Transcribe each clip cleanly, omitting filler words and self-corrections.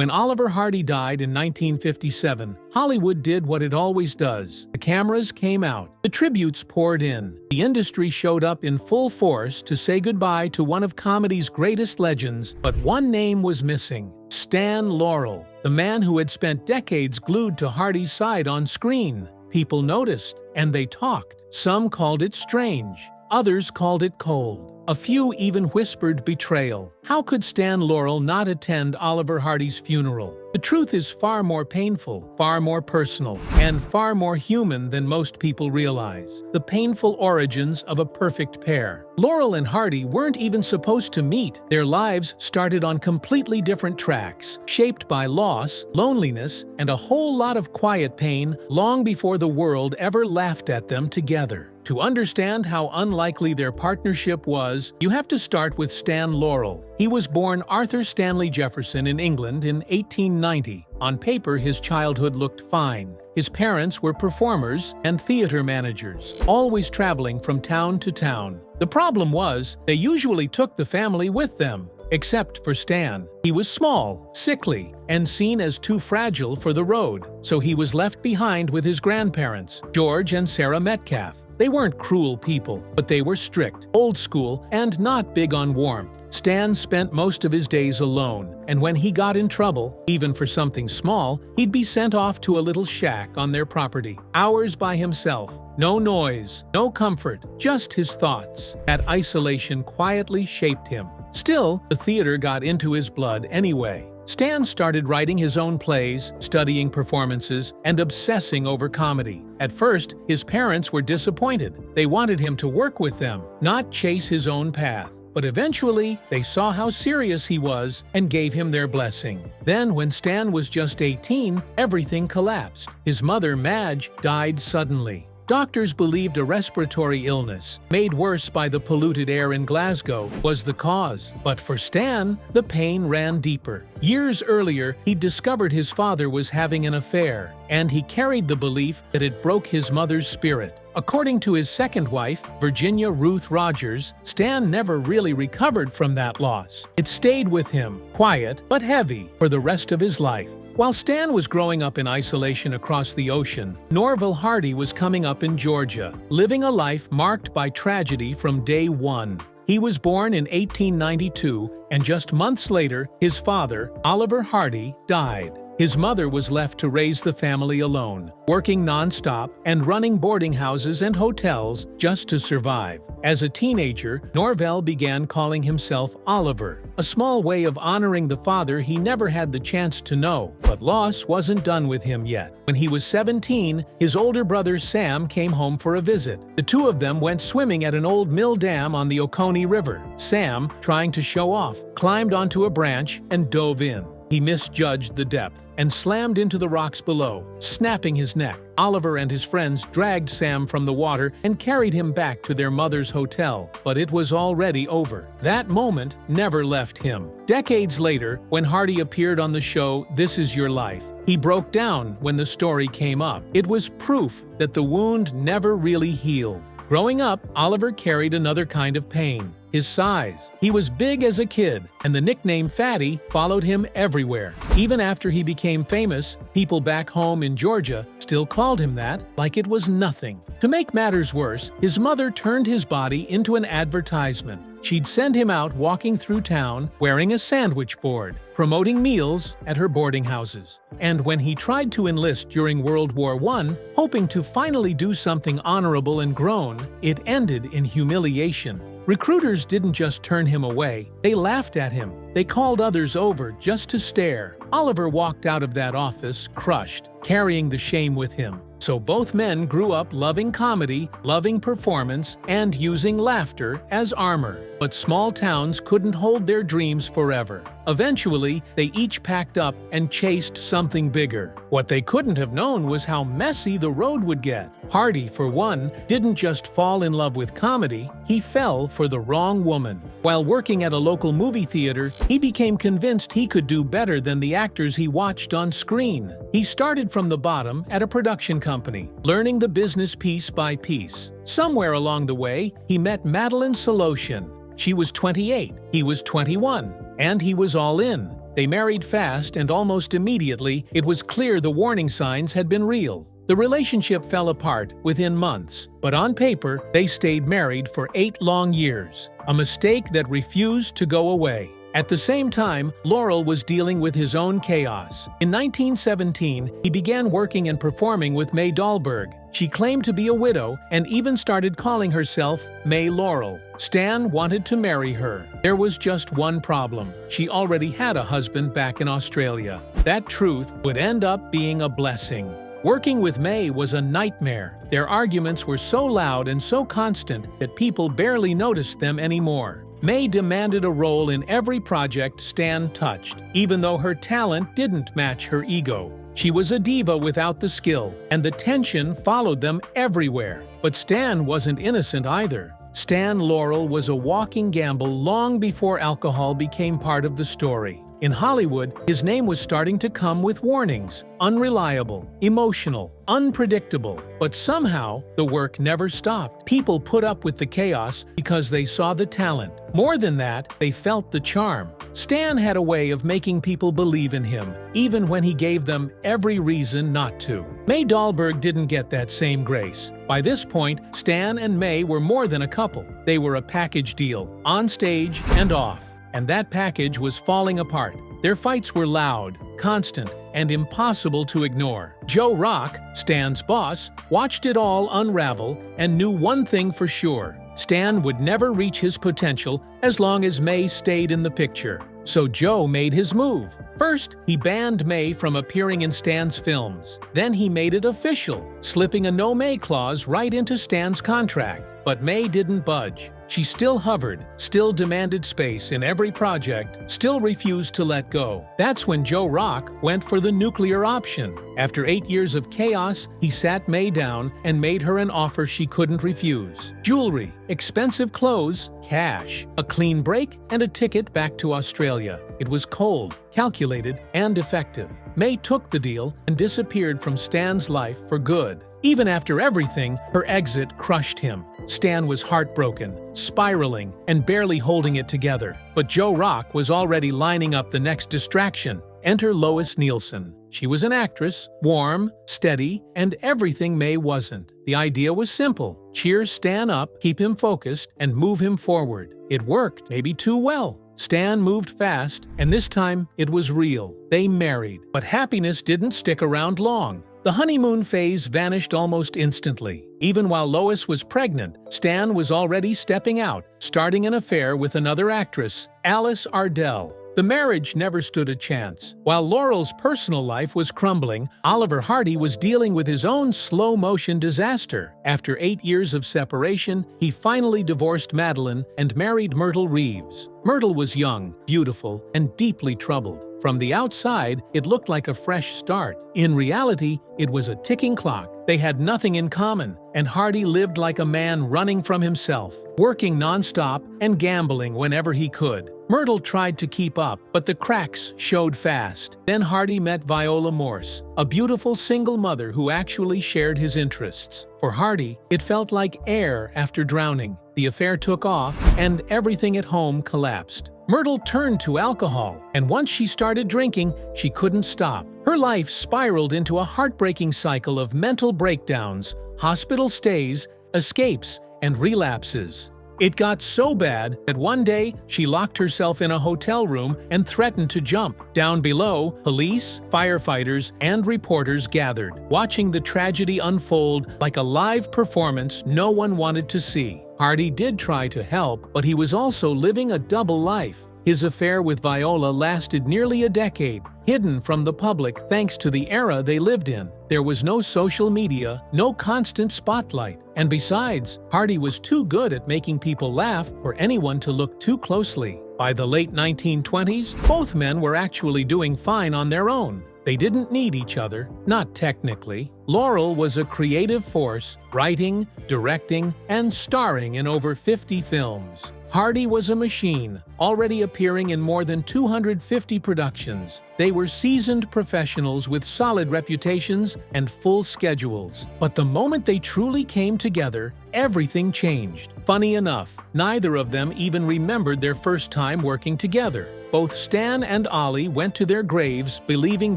When Oliver Hardy died in 1957, Hollywood did what it always does. The cameras came out. The tributes poured in. The industry showed up in full force to say goodbye to one of comedy's greatest legends, but one name was missing: Stan Laurel, the man who had spent decades glued to Hardy's side on screen. People noticed, and they talked. Some called it strange. Others called it cold. A few even whispered betrayal. How could Stan Laurel not attend Oliver Hardy's funeral? The truth is far more painful, far more personal, and far more human than most people realize. The painful origins of a perfect pair. Laurel and Hardy weren't even supposed to meet. Their lives started on completely different tracks, shaped by loss, loneliness, and a whole lot of quiet pain long before the world ever laughed at them together. To understand how unlikely their partnership was, you have to start with Stan Laurel. He was born Arthur Stanley Jefferson in England in 1890. On paper, his childhood looked fine. His parents were performers and theater managers, always traveling from town to town. The problem was, they usually took the family with them. Except for Stan. He was small, sickly, and seen as too fragile for the road, so he was left behind with his grandparents, George and Sarah Metcalf. They weren't cruel people, but they were strict, old school, and not big on warmth. Stan spent most of his days alone, and when he got in trouble, even for something small, he'd be sent off to a little shack on their property. Hours by himself. No noise, no comfort, just his thoughts. That isolation quietly shaped him. Still, the theater got into his blood anyway. Stan started writing his own plays, studying performances, and obsessing over comedy. At first, his parents were disappointed. They wanted him to work with them, not chase his own path. But eventually, they saw how serious he was and gave him their blessing. Then, when Stan was just 18, everything collapsed. His mother, Madge, died suddenly. Doctors believed a respiratory illness, made worse by the polluted air in Glasgow, was the cause. But for Stan, the pain ran deeper. Years earlier, he discovered his father was having an affair, and he carried the belief that it broke his mother's spirit. According to his second wife, Virginia Ruth Rogers, Stan never really recovered from that loss. It stayed with him, quiet but heavy, for the rest of his life. While Stan was growing up in isolation across the ocean, Norville Hardy was coming up in Georgia, living a life marked by tragedy from day one. He was born in 1892, and just months later, his father, Oliver Hardy, died. His mother was left to raise the family alone, working non-stop and running boarding houses and hotels just to survive. As a teenager, Norvell began calling himself Oliver, a small way of honoring the father he never had the chance to know. But loss wasn't done with him yet. When he was 17, his older brother Sam came home for a visit. The two of them went swimming at an old mill dam on the Oconee River. Sam, trying to show off, climbed onto a branch and dove in. He misjudged the depth and slammed into the rocks below, snapping his neck. Oliver and his friends dragged Sam from the water and carried him back to their mother's hotel, but it was already over. That moment never left him. Decades later, when Hardy appeared on the show This Is Your Life, he broke down when the story came up. It was proof that the wound never really healed. Growing up, Oliver carried another kind of pain. His size. He was big as a kid, and the nickname Fatty followed him everywhere. Even after he became famous, people back home in Georgia still called him that, like it was nothing. To make matters worse, his mother turned his body into an advertisement. She'd send him out walking through town wearing a sandwich board, promoting meals at her boarding houses. And when he tried to enlist during World War I, hoping to finally do something honorable and grown, it ended in humiliation. Recruiters didn't just turn him away, they laughed at him. They called others over just to stare. Oliver walked out of that office crushed, carrying the shame with him. So both men grew up loving comedy, loving performance, and using laughter as armor. But small towns couldn't hold their dreams forever. Eventually, they each packed up and chased something bigger. What they couldn't have known was how messy the road would get. Hardy, for one, didn't just fall in love with comedy, he fell for the wrong woman. While working at a local movie theater, he became convinced he could do better than the actors he watched on screen. He started from the bottom at a production company, learning the business piece by piece. Somewhere along the way, he met Madeline Soloshin. She was 28, he was 21, and he was all in. They married fast, and almost immediately, it was clear the warning signs had been real. The relationship fell apart within months, but on paper, they stayed married for 8 long years, a mistake that refused to go away. At the same time, Laurel was dealing with his own chaos. In 1917, he began working and performing with May Dahlberg. She claimed to be a widow and even started calling herself May Laurel. Stan wanted to marry her. There was just one problem. She already had a husband back in Australia. That truth would end up being a blessing. Working with May was a nightmare. Their arguments were so loud and so constant that people barely noticed them anymore. May demanded a role in every project Stan touched, even though her talent didn't match her ego. She was a diva without the skill, and the tension followed them everywhere. But Stan wasn't innocent either. Stan Laurel was a walking gamble long before alcohol became part of the story. In Hollywood, his name was starting to come with warnings: unreliable, emotional, unpredictable. But somehow, the work never stopped. People put up with the chaos because they saw the talent. More than that, they felt the charm. Stan had a way of making people believe in him, even when he gave them every reason not to. May Dahlberg didn't get that same grace. By this point, Stan and May were more than a couple. They were a package deal, on stage and off. And that package was falling apart. Their fights were loud, constant, and impossible to ignore. Joe Rock, Stan's boss, watched it all unravel and knew one thing for sure: Stan would never reach his potential as long as May stayed in the picture. So Joe made his move. First, he banned May from appearing in Stan's films. Then he made it official, slipping a no May clause right into Stan's contract. But May didn't budge. She still hovered, still demanded space in every project, still refused to let go. That's when Joe Rock went for the nuclear option. After 8 years of chaos, he sat May down and made her an offer she couldn't refuse. Jewelry, expensive clothes, cash, a clean break, and a ticket back to Australia. It was cold, calculated, and effective. May took the deal and disappeared from Stan's life for good. Even after everything, her exit crushed him. Stan was heartbroken, spiraling, and barely holding it together. But Joe Rock was already lining up the next distraction. Enter Lois Nielsen. She was an actress, warm, steady, and everything May wasn't. The idea was simple: cheer Stan up, keep him focused, and move him forward. It worked, maybe too well. Stan moved fast, and this time it was real. They married, but happiness didn't stick around long. The honeymoon phase vanished almost instantly. Even while Lois was pregnant, Stan was already stepping out, starting an affair with another actress, Alice Ardell. The marriage never stood a chance. While Laurel's personal life was crumbling, Oliver Hardy was dealing with his own slow-motion disaster. After 8 years of separation, he finally divorced Madeline and married Myrtle Reeves. Myrtle was young, beautiful, and deeply troubled. From the outside, it looked like a fresh start. In reality, it was a ticking clock. They had nothing in common, and Hardy lived like a man running from himself, working non-stop and gambling whenever he could. Myrtle tried to keep up, but the cracks showed fast. Then Hardy met Viola Morse, a beautiful single mother who actually shared his interests. For Hardy, it felt like air after drowning. The affair took off, and everything at home collapsed. Myrtle turned to alcohol, and once she started drinking, she couldn't stop. Her life spiraled into a heartbreaking cycle of mental breakdowns, hospital stays, escapes, and relapses. It got so bad that one day she locked herself in a hotel room and threatened to jump. Down below, police, firefighters, and reporters gathered, watching the tragedy unfold like a live performance no one wanted to see. Hardy did try to help, but he was also living a double life. His affair with Viola lasted nearly a decade, hidden from the public thanks to the era they lived in. There was no social media, no constant spotlight. And besides, Hardy was too good at making people laugh for anyone to look too closely. By the late 1920s, both men were actually doing fine on their own. They didn't need each other, not technically. Laurel was a creative force, writing, directing, and starring in over 50 films. Hardy was a machine, already appearing in more than 250 productions. They were seasoned professionals with solid reputations and full schedules. But the moment they truly came together, everything changed. Funny enough, neither of them even remembered their first time working together. both Stan and Ollie went to their graves believing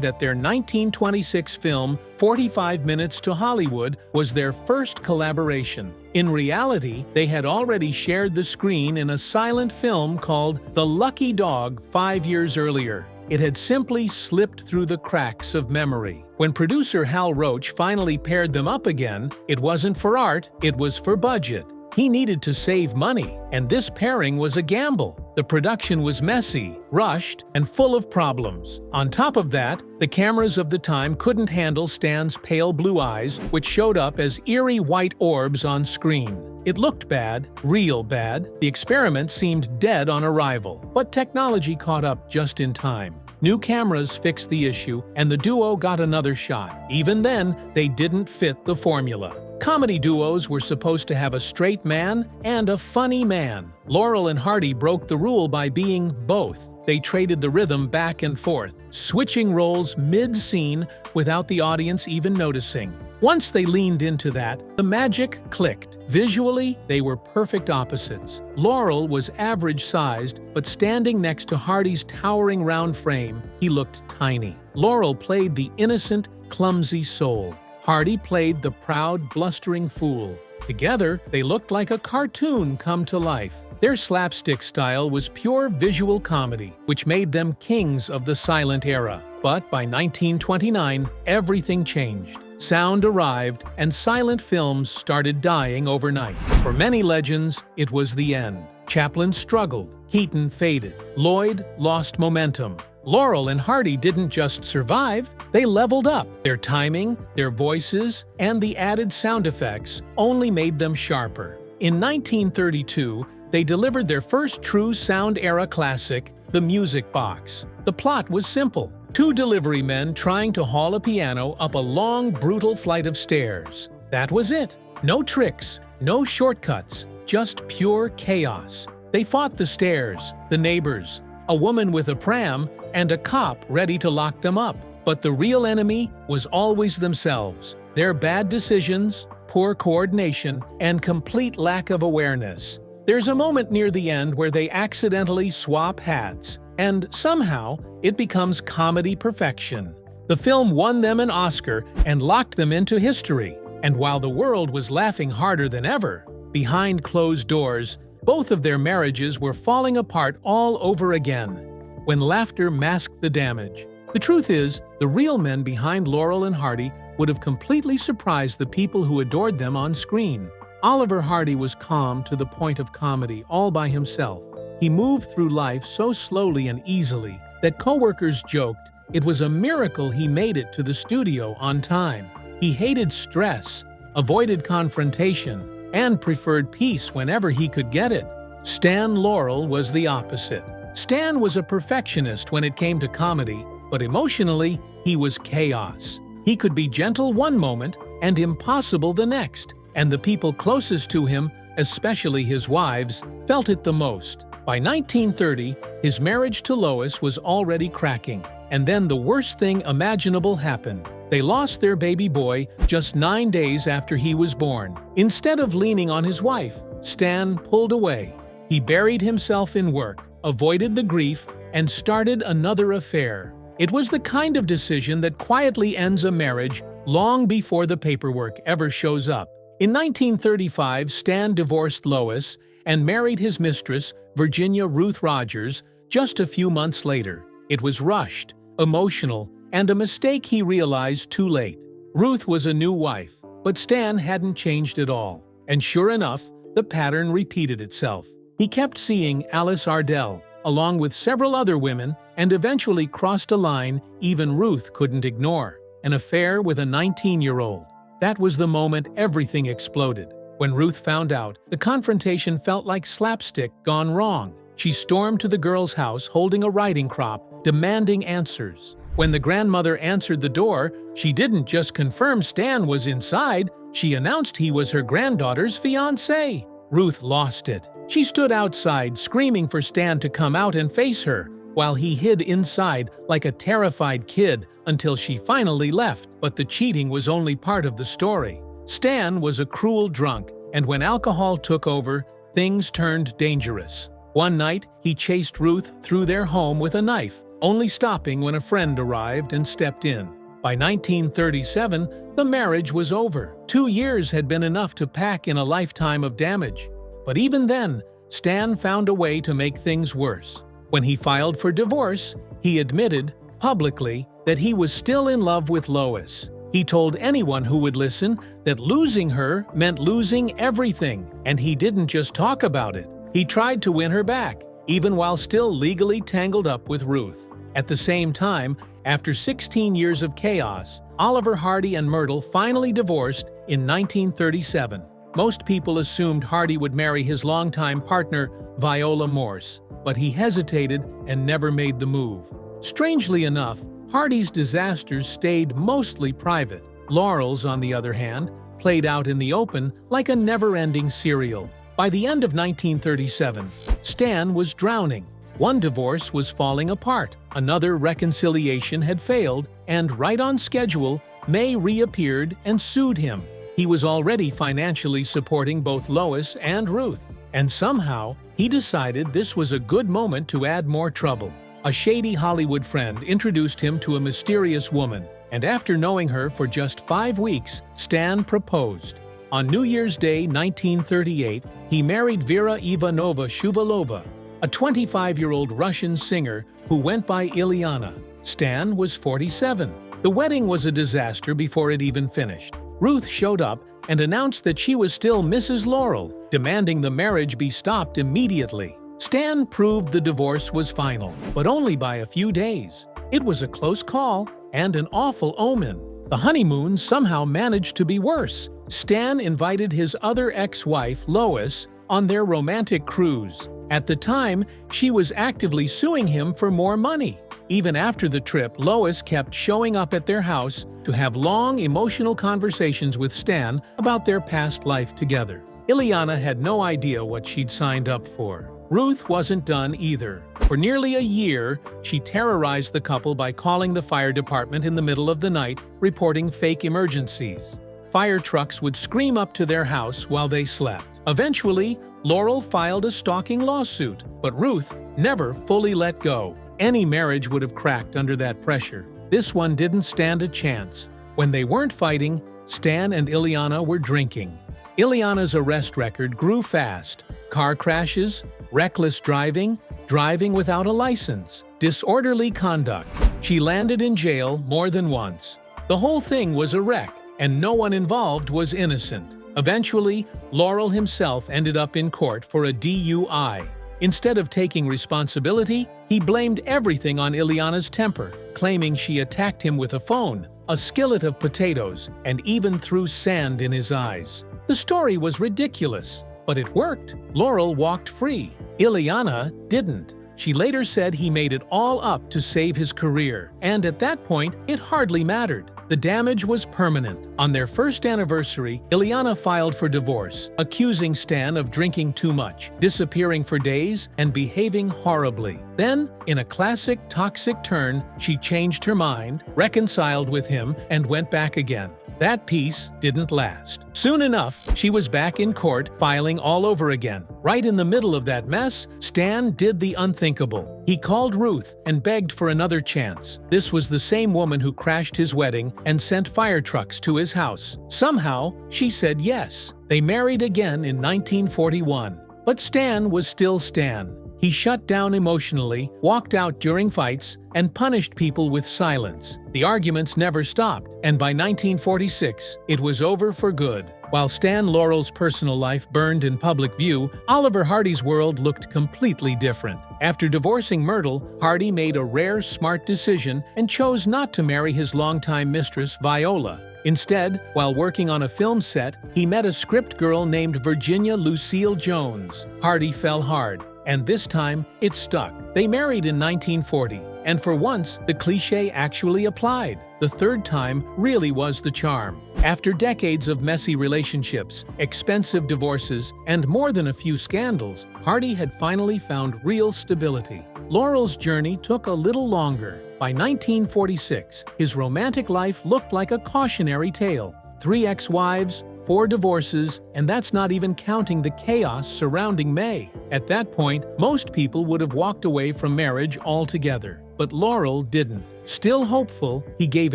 that their 1926 film, 45 Minutes to Hollywood, was their first collaboration. In reality, they had already shared the screen in a silent film called The Lucky Dog 5 years earlier. It had simply slipped through the cracks of memory. When producer Hal Roach finally paired them up again, it wasn't for art, it was for budget. He needed to save money, and this pairing was a gamble. The production was messy, rushed, and full of problems. On top of that, the cameras of the time couldn't handle Stan's pale blue eyes, which showed up as eerie white orbs on screen. It looked bad, real bad. The experiment seemed dead on arrival, but technology caught up just in time. New cameras fixed the issue, and the duo got another shot. Even then, they didn't fit the formula. Comedy duos were supposed to have a straight man and a funny man. Laurel and Hardy broke the rule by being both. They traded the rhythm back and forth, switching roles mid-scene without the audience even noticing. Once they leaned into that, the magic clicked. Visually, they were perfect opposites. Laurel was average-sized, but standing next to Hardy's towering round frame, he looked tiny. Laurel played the innocent, clumsy soul. Hardy played the proud, blustering fool. Together, they looked like a cartoon come to life. Their slapstick style was pure visual comedy, which made them kings of the silent era. But by 1929, everything changed. Sound arrived, and silent films started dying overnight. For many legends, it was the end. Chaplin struggled, Keaton faded, Lloyd lost momentum. Laurel and Hardy didn't just survive, they leveled up. Their timing, their voices, and the added sound effects only made them sharper. In 1932, they delivered their first true sound-era classic, The Music Box. The plot was simple. Two delivery men trying to haul a piano up a long, brutal flight of stairs. That was it. No tricks, no shortcuts, just pure chaos. They fought the stairs, the neighbors, a woman with a pram, and a cop ready to lock them up. But the real enemy was always themselves. Their bad decisions, poor coordination, and complete lack of awareness. There's a moment near the end where they accidentally swap hats, and somehow it becomes comedy perfection. The film won them an Oscar and locked them into history. And while the world was laughing harder than ever, behind closed doors, both of their marriages were falling apart all over again, when laughter masked the damage. The truth is, the real men behind Laurel and Hardy would have completely surprised the people who adored them on screen. Oliver Hardy was calm to the point of comedy all by himself. He moved through life so slowly and easily that coworkers joked it was a miracle he made it to the studio on time. He hated stress, avoided confrontation, and preferred peace whenever he could get it. Stan Laurel was the opposite. Stan was a perfectionist when it came to comedy, but emotionally, he was chaos. He could be gentle one moment and impossible the next, and the people closest to him, especially his wives, felt it the most. By 1930, his marriage to Lois was already cracking, and then the worst thing imaginable happened. They lost their baby boy just 9 days after he was born. Instead of leaning on his wife, Stan pulled away. He buried himself in work, avoided the grief, and started another affair. It was the kind of decision that quietly ends a marriage long before the paperwork ever shows up. In 1935, Stan divorced Lois and married his mistress, Virginia Ruth Rogers, just a few months later. It was rushed, emotional, and a mistake he realized too late. Ruth was a new wife, but Stan hadn't changed at all. And sure enough, the pattern repeated itself. He kept seeing Alice Ardell, along with several other women, and eventually crossed a line even Ruth couldn't ignore: an affair with a 19-year-old. That was the moment everything exploded. When Ruth found out, the confrontation felt like slapstick gone wrong. She stormed to the girl's house holding a riding crop, demanding answers. When the grandmother answered the door, she didn't just confirm Stan was inside, she announced he was her granddaughter's fiancé. Ruth lost it. She stood outside, screaming for Stan to come out and face her, while he hid inside like a terrified kid until she finally left. But the cheating was only part of the story. Stan was a cruel drunk, and when alcohol took over, things turned dangerous. One night, he chased Ruth through their home with a knife, only stopping when a friend arrived and stepped in. By 1937, the marriage was over. 2 years had been enough to pack in a lifetime of damage. But even then, Stan found a way to make things worse. When he filed for divorce, he admitted, publicly, that he was still in love with Lois. He told anyone who would listen that losing her meant losing everything, and he didn't just talk about it. He tried to win her back, even while still legally tangled up with Ruth. At the same time, after 16 years of chaos, Oliver Hardy and Myrtle finally divorced in 1937. Most people assumed Hardy would marry his longtime partner, Viola Morse, but he hesitated and never made the move. Strangely enough, Hardy's disasters stayed mostly private. Laurel's, on the other hand, played out in the open like a never-ending serial. By the end of 1937, Stan was drowning. One divorce was falling apart, another reconciliation had failed, and right on schedule, May reappeared and sued him. He was already financially supporting both Lois and Ruth, and somehow he decided this was a good moment to add more trouble. A shady Hollywood friend introduced him to a mysterious woman, and after knowing her for just 5 weeks, Stan proposed. On New Year's Day 1938, he married Vera Ivanovna Shuvalova, a 25-year-old Russian singer who went by Ilyana. Stan was 47. The wedding was a disaster before it even finished. Ruth showed up and announced that she was still Mrs. Laurel, demanding the marriage be stopped immediately. Stan proved the divorce was final, but only by a few days. It was a close call and an awful omen. The honeymoon somehow managed to be worse. Stan invited his other ex-wife, Lois, on their romantic cruise. At the time, she was actively suing him for more money. Even after the trip, Lois kept showing up at their house to have long, emotional conversations with Stan about their past life together. Ilyana had no idea what she'd signed up for. Ruth wasn't done either. For nearly a year, she terrorized the couple by calling the fire department in the middle of the night, reporting fake emergencies. Fire trucks would scream up to their house while they slept. Eventually, Laurel filed a stalking lawsuit, but Ruth never fully let go. Any marriage would have cracked under that pressure. This one didn't stand a chance. When they weren't fighting, Stan and Ilyana were drinking. Ilyana's arrest record grew fast. Car crashes, reckless driving, driving without a license, disorderly conduct. She landed in jail more than once. The whole thing was a wreck, and no one involved was innocent. Eventually, Laurel himself ended up in court for a DUI. Instead of taking responsibility, he blamed everything on Ilyana's temper, claiming she attacked him with a phone, a skillet of potatoes, and even threw sand in his eyes. The story was ridiculous, but it worked. Laurel walked free. Ilyana didn't. She later said he made it all up to save his career, and at that point, it hardly mattered. The damage was permanent. On their first anniversary, Ilyana filed for divorce, accusing Stan of drinking too much, disappearing for days, and behaving horribly. Then, in a classic toxic turn, she changed her mind, reconciled with him, and went back again. That peace didn't last. Soon enough, she was back in court, filing all over again. Right in the middle of that mess, Stan did the unthinkable. He called Ruth and begged for another chance. This was the same woman who crashed his wedding and sent fire trucks to his house. Somehow, she said yes. They married again in 1941. But Stan was still Stan. He shut down emotionally, walked out during fights, and punished people with silence. The arguments never stopped, and by 1946, it was over for good. While Stan Laurel's personal life burned in public view, Oliver Hardy's world looked completely different. After divorcing Myrtle, Hardy made a rare, smart decision and chose not to marry his longtime mistress, Viola. Instead, while working on a film set, he met a script girl named Virginia Lucille Jones. Hardy fell hard, and this time, it stuck. They married in 1940, and for once, the cliché actually applied. The third time really was the charm. After decades of messy relationships, expensive divorces, and more than a few scandals, Hardy had finally found real stability. Laurel's journey took a little longer. By 1946, his romantic life looked like a cautionary tale. 3 ex-wives, 4 divorces, and that's not even counting the chaos surrounding May. At that point, most people would have walked away from marriage altogether. But Laurel didn't. Still hopeful, he gave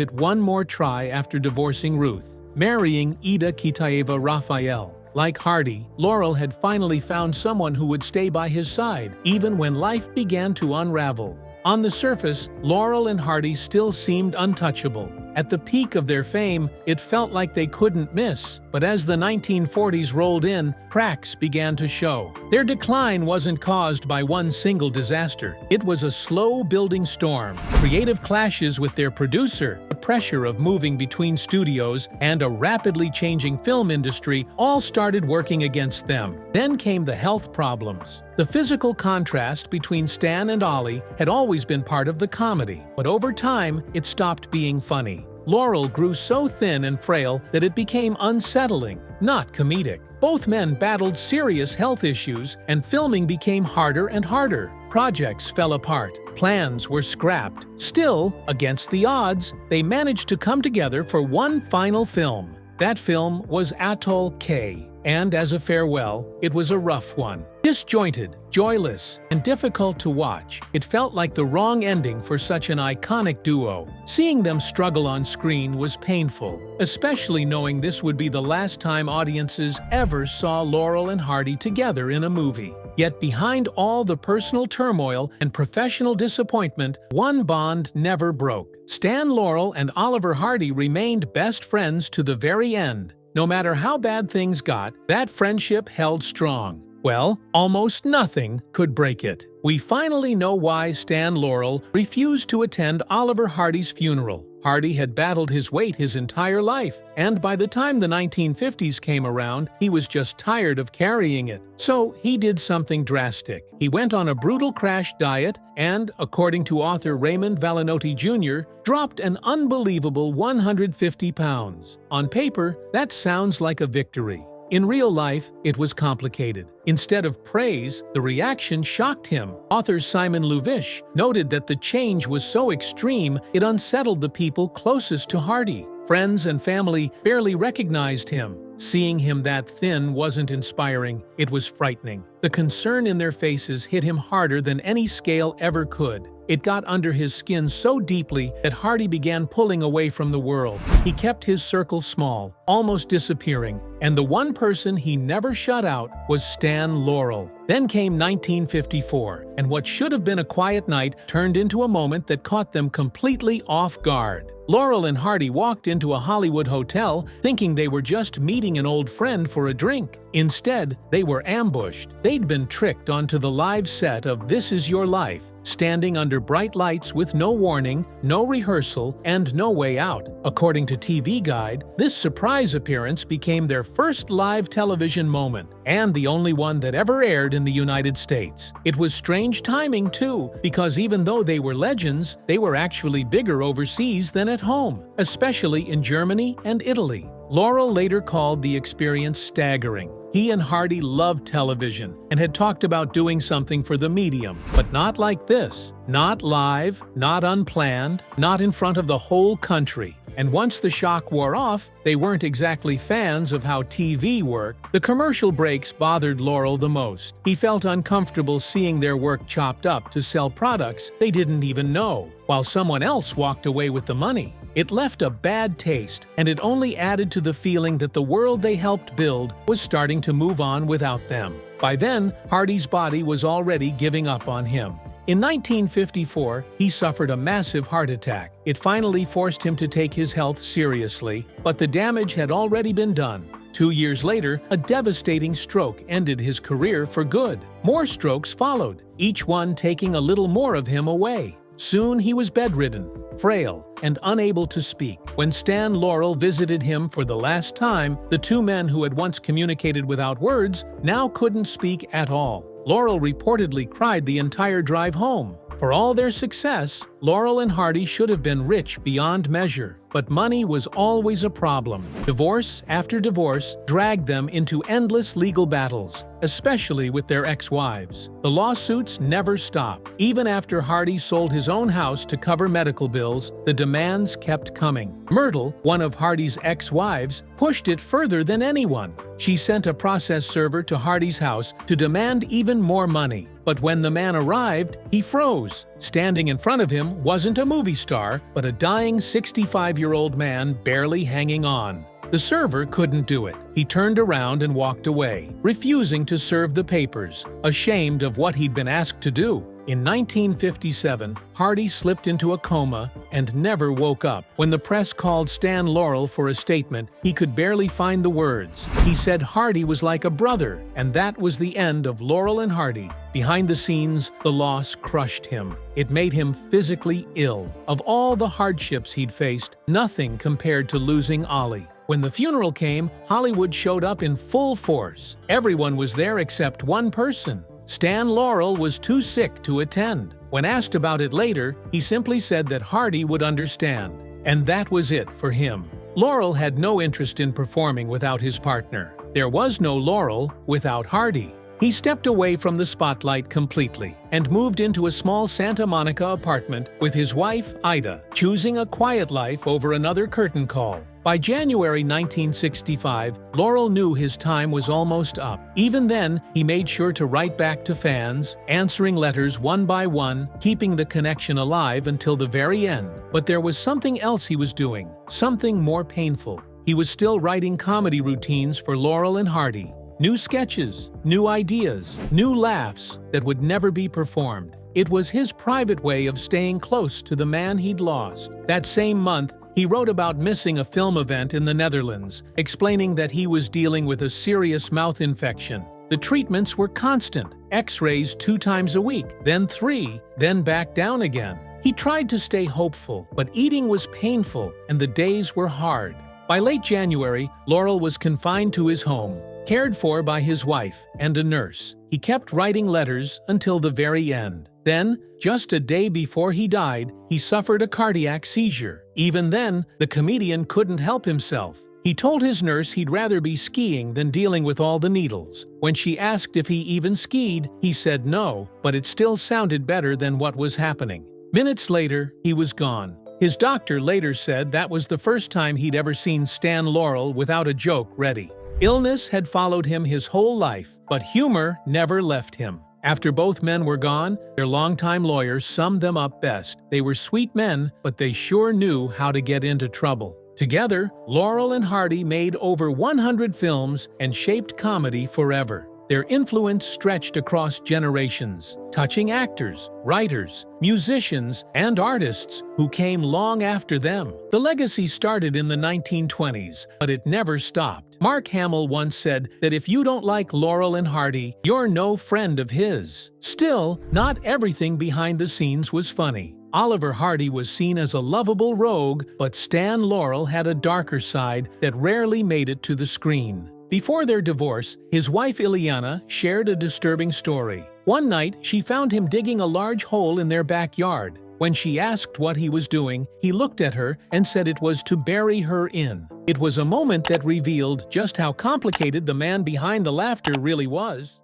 it one more try after divorcing Ruth, marrying Ida Kitaeva Raphael. Like Hardy, Laurel had finally found someone who would stay by his side, even when life began to unravel. On the surface, Laurel and Hardy still seemed untouchable. At the peak of their fame, it felt like they couldn't miss. But as the 1940s rolled in, cracks began to show. Their decline wasn't caused by one single disaster. It was a slow-building storm. Creative clashes with their producer, the pressure of moving between studios, and a rapidly changing film industry all started working against them. Then came the health problems. The physical contrast between Stan and Ollie had always been part of the comedy, but over time, it stopped being funny. Laurel grew so thin and frail that it became unsettling, not comedic. Both men battled serious health issues, and filming became harder and harder. Projects fell apart. Plans were scrapped. Still, against the odds, they managed to come together for one final film. That film was Atoll K. And as a farewell, it was a rough one. Disjointed, joyless, and difficult to watch, it felt like the wrong ending for such an iconic duo. Seeing them struggle on screen was painful, especially knowing this would be the last time audiences ever saw Laurel and Hardy together in a movie. Yet behind all the personal turmoil and professional disappointment, one bond never broke. Stan Laurel and Oliver Hardy remained best friends to the very end. No matter how bad things got, that friendship held strong. Well, almost nothing could break it. We finally know why Stan Laurel refused to attend Oliver Hardy's funeral. Hardy had battled his weight his entire life, and by the time the 1950s came around, he was just tired of carrying it. So he did something drastic. He went on a brutal crash diet and, according to author Raymond Valenotti Jr., dropped an unbelievable 150 pounds. On paper, that sounds like a victory. In real life, it was complicated. Instead of praise, the reaction shocked him. Author Simon Luvish noted that the change was so extreme it unsettled the people closest to Hardy. Friends and family barely recognized him. Seeing him that thin wasn't inspiring, it was frightening. The concern in their faces hit him harder than any scale ever could. It got under his skin so deeply that Hardy began pulling away from the world. He kept his circle small, almost disappearing, and the one person he never shut out was Stan Laurel. Then came 1954, and what should have been a quiet night turned into a moment that caught them completely off guard. Laurel and Hardy walked into a Hollywood hotel thinking they were just meeting an old friend for a drink. Instead, they were ambushed. They'd been tricked onto the live set of This Is Your Life, standing under bright lights with no warning, no rehearsal, and no way out. According to TV Guide, this surprise appearance became their first live television moment, and the only one that ever aired in the United States. It was strange timing, too, because even though they were legends, they were actually bigger overseas than at home, especially in Germany and Italy. Laurel later called the experience staggering. He and Hardy loved television and had talked about doing something for the medium, but not like this. Not live, not unplanned, not in front of the whole country. And once the shock wore off, they weren't exactly fans of how TV worked. The commercial breaks bothered Laurel the most. He felt uncomfortable seeing their work chopped up to sell products they didn't even know, while someone else walked away with the money. It left a bad taste, and it only added to the feeling that the world they helped build was starting to move on without them. By then, Hardy's body was already giving up on him. In 1954, he suffered a massive heart attack. It finally forced him to take his health seriously, but the damage had already been done. 2 years later, a devastating stroke ended his career for good. More strokes followed, each one taking a little more of him away. Soon he was bedridden, frail, and unable to speak. When Stan Laurel visited him for the last time, the two men who had once communicated without words now couldn't speak at all. Laurel reportedly cried the entire drive home. For all their success, Laurel and Hardy should have been rich beyond measure. But money was always a problem. Divorce after divorce dragged them into endless legal battles, especially with their ex-wives. The lawsuits never stopped. Even after Hardy sold his own house to cover medical bills, the demands kept coming. Myrtle, one of Hardy's ex-wives, pushed it further than anyone. She sent a process server to Hardy's house to demand even more money. But when the man arrived, he froze. Standing in front of him wasn't a movie star, but a dying 65-year-old man barely hanging on. The server couldn't do it. He turned around and walked away, refusing to serve the papers, ashamed of what he'd been asked to do. In 1957, Hardy slipped into a coma and never woke up. When the press called Stan Laurel for a statement, he could barely find the words. He said Hardy was like a brother, and that was the end of Laurel and Hardy. Behind the scenes, the loss crushed him. It made him physically ill. Of all the hardships he'd faced, nothing compared to losing Ollie. When the funeral came, Hollywood showed up in full force. Everyone was there except one person. Stan Laurel was too sick to attend. When asked about it later, he simply said that Hardy would understand. And that was it for him. Laurel had no interest in performing without his partner. There was no Laurel without Hardy. He stepped away from the spotlight completely and moved into a small Santa Monica apartment with his wife, Ida, choosing a quiet life over another curtain call. By January 1965, Laurel knew his time was almost up. Even then, he made sure to write back to fans, answering letters one by one, keeping the connection alive until the very end. But there was something else he was doing, something more painful. He was still writing comedy routines for Laurel and Hardy. New sketches, new ideas, new laughs that would never be performed. It was his private way of staying close to the man he'd lost. That same month, he wrote about missing a film event in the Netherlands, explaining that he was dealing with a serious mouth infection. The treatments were constant, X-rays 2 times a week, then 3, then back down again. He tried to stay hopeful, but eating was painful and the days were hard. By late January, Laurel was confined to his home, cared for by his wife and a nurse. He kept writing letters until the very end. Then, just a day before he died, he suffered a cardiac seizure. Even then, the comedian couldn't help himself. He told his nurse he'd rather be skiing than dealing with all the needles. When she asked if he even skied, he said no, but it still sounded better than what was happening. Minutes later, he was gone. His doctor later said that was the first time he'd ever seen Stan Laurel without a joke ready. Illness had followed him his whole life, but humor never left him. After both men were gone, their longtime lawyers summed them up best. They were sweet men, but they sure knew how to get into trouble. Together, Laurel and Hardy made over 100 films and shaped comedy forever. Their influence stretched across generations, touching actors, writers, musicians, and artists who came long after them. The legacy started in the 1920s, but it never stopped. Mark Hamill once said that if you don't like Laurel and Hardy, you're no friend of his. Still, not everything behind the scenes was funny. Oliver Hardy was seen as a lovable rogue, but Stan Laurel had a darker side that rarely made it to the screen. Before their divorce, his wife Ileana shared a disturbing story. One night, she found him digging a large hole in their backyard. When she asked what he was doing, he looked at her and said it was to bury her in. It was a moment that revealed just how complicated the man behind the laughter really was.